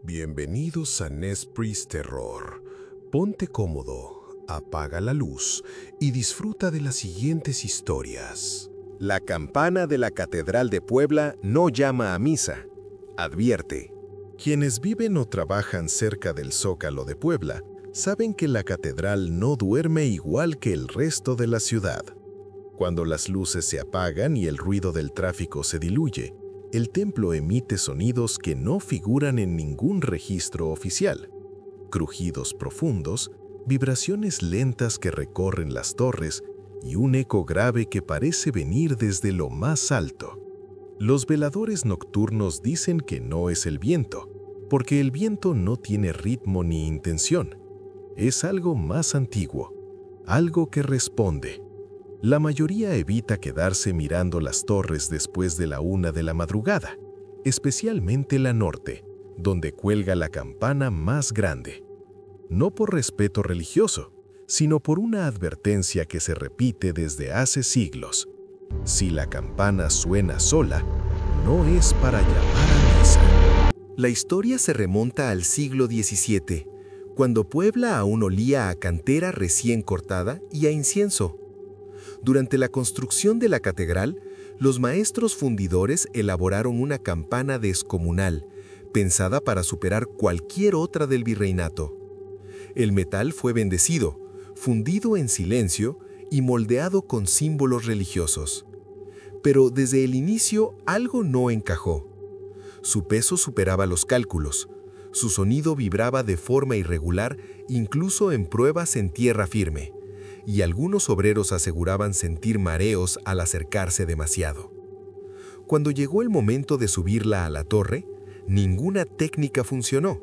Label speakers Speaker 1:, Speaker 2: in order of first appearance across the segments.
Speaker 1: Bienvenidos a Nespris Terror. Ponte cómodo, apaga la luz y disfruta de las siguientes historias.
Speaker 2: La campana de la Catedral de Puebla no llama a misa. Advierte.
Speaker 1: Quienes viven o trabajan cerca del Zócalo de Puebla saben que la catedral no duerme igual que el resto de la ciudad. Cuando las luces se apagan y el ruido del tráfico se diluye, el templo emite sonidos que no figuran en ningún registro oficial. Crujidos profundos, vibraciones lentas que recorren las torres y un eco grave que parece venir desde lo más alto. Los veladores nocturnos dicen que no es el viento, porque el viento no tiene ritmo ni intención. Es algo más antiguo, algo que responde. La mayoría evita quedarse mirando las torres después de la 1 de la madrugada, especialmente la norte, donde cuelga la campana más grande. No por respeto religioso, sino por una advertencia que se repite desde hace siglos. Si la campana suena sola, no es para llamar a misa.
Speaker 2: La historia se remonta al siglo XVII, cuando Puebla aún olía a cantera recién cortada y a incienso. Durante la construcción de la catedral, los maestros fundidores elaboraron una campana descomunal, pensada para superar cualquier otra del virreinato. El metal fue bendecido, fundido en silencio y moldeado con símbolos religiosos. Pero desde el inicio algo no encajó. Su peso superaba los cálculos, su sonido vibraba de forma irregular incluso en pruebas en tierra firme, y algunos obreros aseguraban sentir mareos al acercarse demasiado. Cuando llegó el momento de subirla a la torre, ninguna técnica funcionó.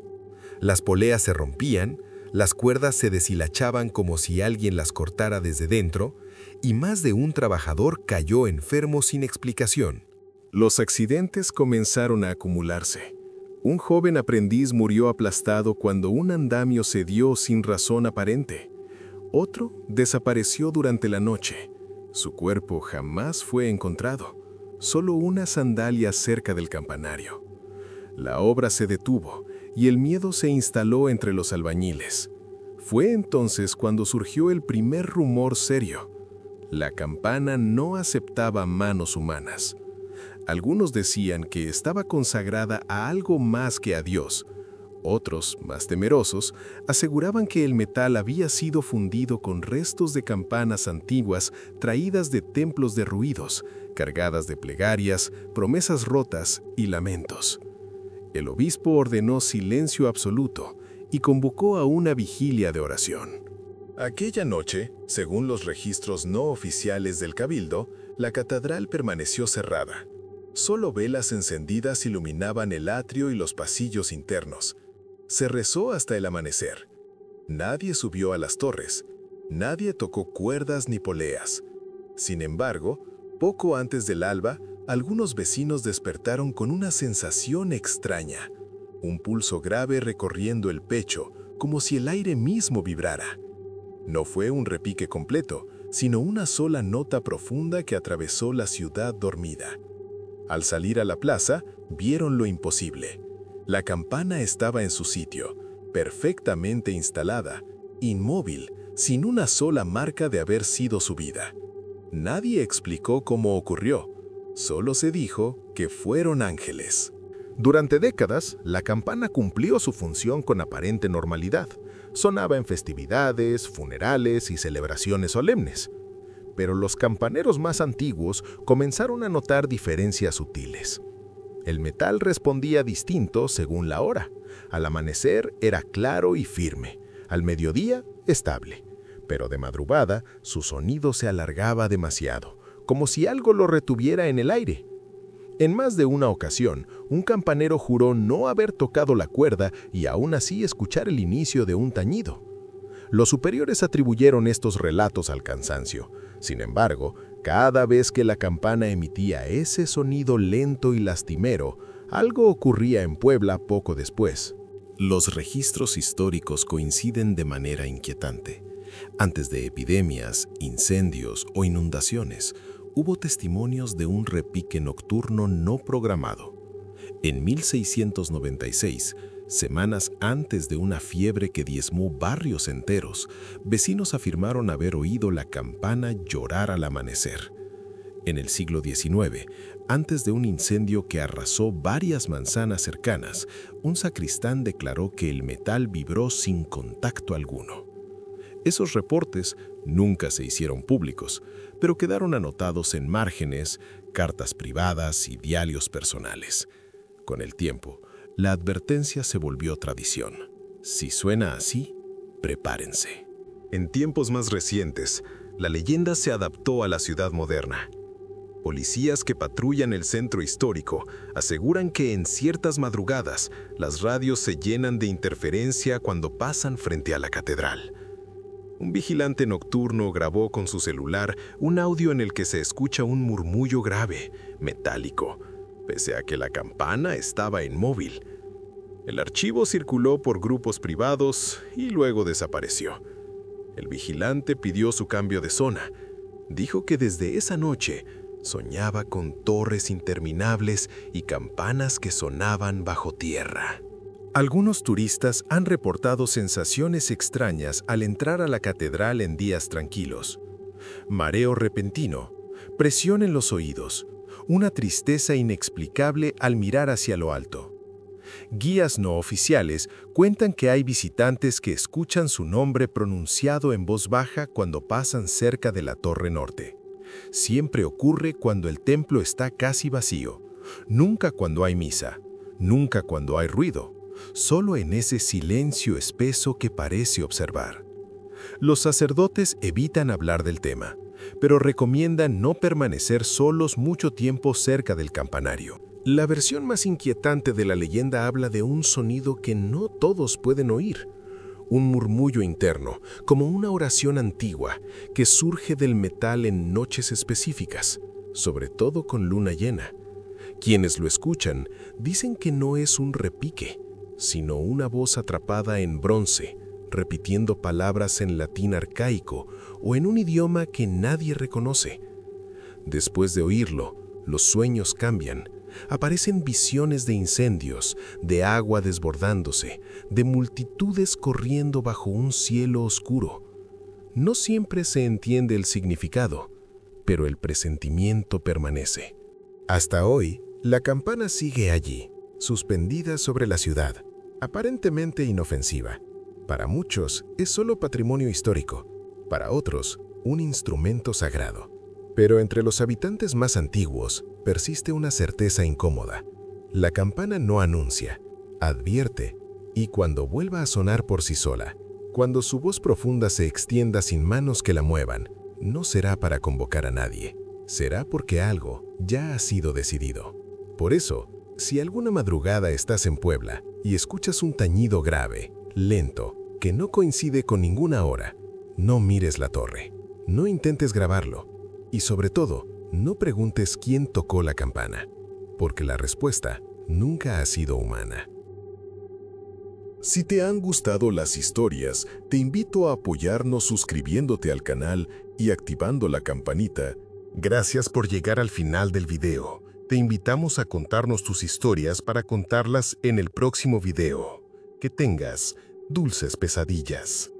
Speaker 2: Las poleas se rompían, las cuerdas se deshilachaban como si alguien las cortara desde dentro, y más de un trabajador cayó enfermo sin explicación.
Speaker 1: Los accidentes comenzaron a acumularse. Un joven aprendiz murió aplastado cuando un andamio cedió sin razón aparente. Otro desapareció durante la noche. Su cuerpo jamás fue encontrado, solo unas sandalias cerca del campanario. La obra se detuvo y el miedo se instaló entre los albañiles. Fue entonces cuando surgió el primer rumor serio. La campana no aceptaba manos humanas. Algunos decían que estaba consagrada a algo más que a Dios. Otros, más temerosos, aseguraban que el metal había sido fundido con restos de campanas antiguas traídas de templos derruidos, cargadas de plegarias, promesas rotas y lamentos. El obispo ordenó silencio absoluto y convocó a una vigilia de oración. Aquella noche, según los registros no oficiales del Cabildo, la catedral permaneció cerrada. Solo velas encendidas iluminaban el atrio y los pasillos internos. Se rezó hasta el amanecer. Nadie subió a las torres. Nadie tocó cuerdas ni poleas. Sin embargo, poco antes del alba, algunos vecinos despertaron con una sensación extraña. Un pulso grave recorriendo el pecho, como si el aire mismo vibrara. No fue un repique completo, sino una sola nota profunda que atravesó la ciudad dormida. Al salir a la plaza, vieron lo imposible. La campana estaba en su sitio, perfectamente instalada, inmóvil, sin una sola marca de haber sido subida. Nadie explicó cómo ocurrió, solo se dijo que fueron ángeles.
Speaker 3: Durante décadas, la campana cumplió su función con aparente normalidad. Sonaba en festividades, funerales y celebraciones solemnes. Pero los campaneros más antiguos comenzaron a notar diferencias sutiles. El metal respondía distinto según la hora. Al amanecer era claro y firme, al mediodía estable. Pero de madrugada su sonido se alargaba demasiado, como si algo lo retuviera en el aire. En más de una ocasión, un campanero juró no haber tocado la cuerda y aún así escuchar el inicio de un tañido. Los superiores atribuyeron estos relatos al cansancio. Sin embargo, cada vez que la campana emitía ese sonido lento y lastimero, algo ocurría en Puebla poco después.
Speaker 1: Los registros históricos coinciden de manera inquietante. Antes de epidemias, incendios o inundaciones, hubo testimonios de un repique nocturno no programado. En 1696, Semanas antes de una fiebre que diezmó barrios enteros, vecinos afirmaron haber oído la campana llorar al amanecer. En el siglo XIX, antes de un incendio que arrasó varias manzanas cercanas, un sacristán declaró que el metal vibró sin contacto alguno. Esos reportes nunca se hicieron públicos, pero quedaron anotados en márgenes, cartas privadas y diarios personales. Con el tiempo, la advertencia se volvió tradición. Si suena así, prepárense.
Speaker 3: En tiempos más recientes, la leyenda se adaptó a la ciudad moderna. Policías que patrullan el centro histórico aseguran que en ciertas madrugadas las radios se llenan de interferencia cuando pasan frente a la catedral. Un vigilante nocturno grabó con su celular un audio en el que se escucha un murmullo grave, metálico, pese a que la campana estaba inmóvil. El archivo circuló por grupos privados y luego desapareció. El vigilante pidió su cambio de zona. Dijo que desde esa noche soñaba con torres interminables y campanas que sonaban bajo tierra.
Speaker 2: Algunos turistas han reportado sensaciones extrañas al entrar a la catedral en días tranquilos. Mareo repentino, presión en los oídos, una tristeza inexplicable al mirar hacia lo alto. Guías no oficiales cuentan que hay visitantes que escuchan su nombre pronunciado en voz baja cuando pasan cerca de la Torre Norte. Siempre ocurre cuando el templo está casi vacío, nunca cuando hay misa, nunca cuando hay ruido, solo en ese silencio espeso que parece observar. Los sacerdotes evitan hablar del tema, pero recomiendan no permanecer solos mucho tiempo cerca del campanario. La versión más inquietante de la leyenda habla de un sonido que no todos pueden oír. Un murmullo interno, como una oración antigua, que surge del metal en noches específicas, sobre todo con luna llena. Quienes lo escuchan dicen que no es un repique, sino una voz atrapada en bronce, repitiendo palabras en latín arcaico o en un idioma que nadie reconoce. Después de oírlo, los sueños cambian. Aparecen visiones de incendios, de agua desbordándose, de multitudes corriendo bajo un cielo oscuro. No siempre se entiende el significado, pero el presentimiento permanece. Hasta hoy, la campana sigue allí, suspendida sobre la ciudad, aparentemente inofensiva. Para muchos es solo patrimonio histórico, para otros un instrumento sagrado. Pero entre los habitantes más antiguos persiste una certeza incómoda. La campana no anuncia, advierte, y cuando vuelva a sonar por sí sola, cuando su voz profunda se extienda sin manos que la muevan, no será para convocar a nadie, será porque algo ya ha sido decidido. Por eso, si alguna madrugada estás en Puebla y escuchas un tañido grave, lento, que no coincide con ninguna hora, no mires la torre, no intentes grabarlo, y sobre todo, no preguntes quién tocó la campana, porque la respuesta nunca ha sido humana.
Speaker 1: Si te han gustado las historias, te invito a apoyarnos suscribiéndote al canal y activando la campanita.
Speaker 3: Gracias por llegar al final del video. Te invitamos a contarnos tus historias para contarlas en el próximo video. Que tengas dulces pesadillas.